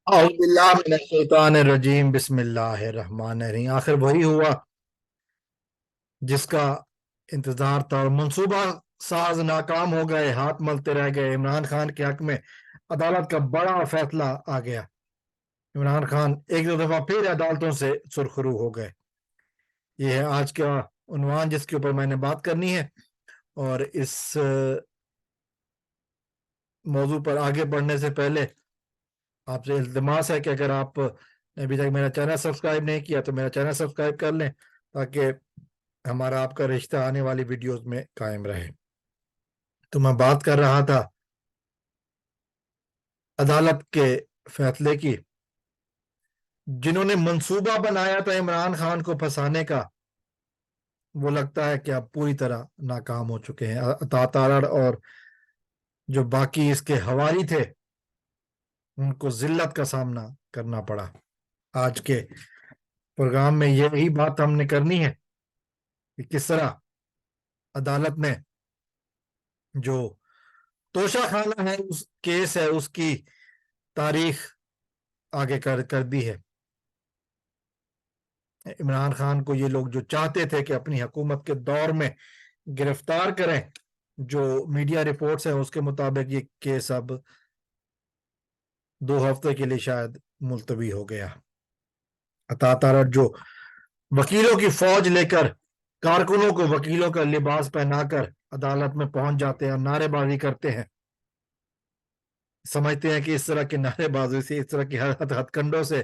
اعوذ باللہ من الشیطان الرجیم بسم اللہ الرحمن الرحیم۔ آخر وہی ہوا جس کا انتظار تھا اور منصوبہ ساز ناکام ہو گئے، ہاتھ ملتے رہ گئے۔ عمران خان کے حق میں عدالت کا بڑا فیصلہ آ گیا۔ عمران خان ایک دو دفعہ پھر عدالتوں سے سرخرو ہو گئے۔ یہ ہے آج کا عنوان جس کے اوپر میں نے بات کرنی ہے، اور اس موضوع پر آگے بڑھنے سے پہلے آپ سے التماس ہے کہ اگر آپ نے ابھی تک میرا چینل سبسکرائب نہیں کیا تو میرا چینل سبسکرائب کر لیں، تاکہ ہمارا آپ کا رشتہ آنے والی ویڈیوز میں قائم رہے۔ تو میں بات کر رہا تھا عدالت کے فیصلے کی۔ جنہوں نے منصوبہ بنایا تھا عمران خان کو پھنسانے کا، وہ لگتا ہے کہ اب پوری طرح ناکام ہو چکے ہیں۔ عطا تارڑ اور جو باقی اس کے حوالی تھے، ان کو ذلت کا سامنا کرنا پڑا۔ آج کے پروگرام میں یہی بات ہم نے کرنی ہے کہ کس طرح عدالت نے جو توشہ خانہ ہے، اس کیس ہے، اس کی تاریخ آگے کر دی ہے۔ عمران خان کو یہ لوگ جو چاہتے تھے کہ اپنی حکومت کے دور میں گرفتار کریں، جو میڈیا رپورٹس ہیں اس کے مطابق یہ کیس اب 2 ہفتے کے لیے شاید ملتوی ہو گیا۔ عطا تارڑ جو وکیلوں کی فوج لے کر، کارکنوں کو وکیلوں کا لباس پہنا کر عدالت میں پہنچ جاتے ہیں اور نعرے بازی کرتے ہیں، سمجھتے ہیں کہ اس طرح کی نعرے بازی سے، اس طرح کی ہتھ کنڈوں سے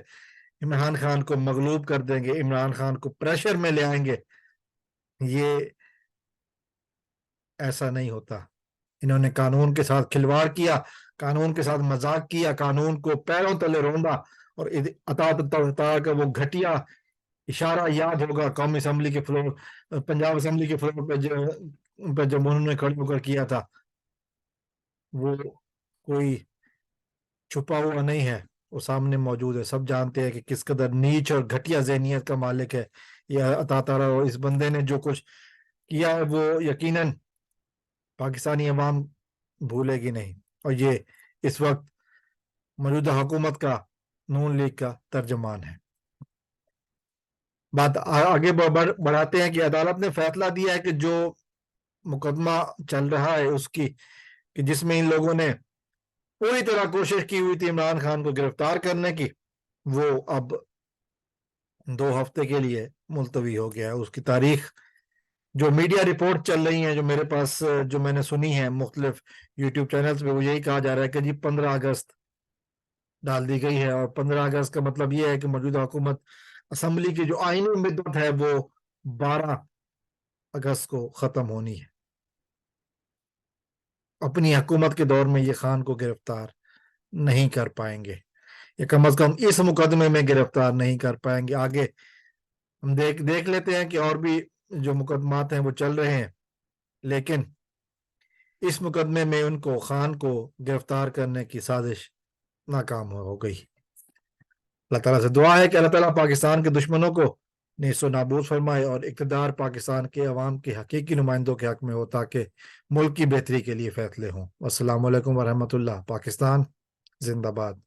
عمران خان کو مغلوب کر دیں گے، عمران خان کو پریشر میں لے آئیں گے۔ یہ ایسا نہیں ہوتا۔ انہوں نے قانون کے ساتھ کھلواڑ کیا، قانون کے ساتھ مذاق کیا، قانون کو پیروں تلے روندا، اور عطا تارڑ کا وہ گھٹیا اشارہ یاد ہوگا قومی اسمبلی کے فلور، پنجاب اسمبلی کے فلور پہ جب انہوں نے کھڑے ہو کر کیا تھا، وہ کوئی چھپا ہوا نہیں ہے، وہ سامنے موجود ہے۔ سب جانتے ہیں کہ کس قدر نیچ اور گھٹیا ذہنیت کا مالک ہے یہ عطا تارڑ، اور اس بندے نے جو کچھ کیا ہے وہ یقیناً پاکستانی عوام بھولے گی نہیں، اور یہ اس وقت موجودہ حکومت کا، نون لیگ کا ترجمان ہے۔ بات آگے بڑھاتے ہیں کہ عدالت نے فیصلہ دیا ہے کہ جو مقدمہ چل رہا ہے اس کی، کہ جس میں ان لوگوں نے پوری طرح کوشش کی ہوئی تھی عمران خان کو گرفتار کرنے کی، وہ اب 2 ہفتے کے لیے ملتوی ہو گیا ہے۔ اس کی تاریخ جو میڈیا رپورٹ چل رہی ہیں، جو میرے پاس جو میں نے سنی ہے مختلف یوٹیوب چینلز پہ، وہ یہی کہا جا رہا ہے کہ جی 15 اگست ڈال دی گئی ہے، اور 15 اگست کا مطلب یہ ہے کہ موجودہ حکومت اسمبلی کی جو آئینی مدت ہے وہ 12 اگست کو ختم ہونی ہے۔ اپنی حکومت کے دور میں یہ خان کو گرفتار نہیں کر پائیں گے، یا کم از کم اس مقدمے میں گرفتار نہیں کر پائیں گے۔ آگے ہم دیکھ لیتے ہیں کہ اور بھی جو مقدمات ہیں وہ چل رہے ہیں، لیکن اس مقدمے میں ان کو، خان کو گرفتار کرنے کی سازش ناکام ہو گئی۔ اللہ تعالیٰ سے دعا ہے کہ اللہ تعالیٰ پاکستان کے دشمنوں کو نیست و نابود فرمائے، اور اقتدار پاکستان کے عوام کے حقیقی نمائندوں کے حق میں ہو، تاکہ ملک کی بہتری کے لیے فیصلے ہوں۔ السلام علیکم ورحمۃ اللہ۔ پاکستان زندہ باد۔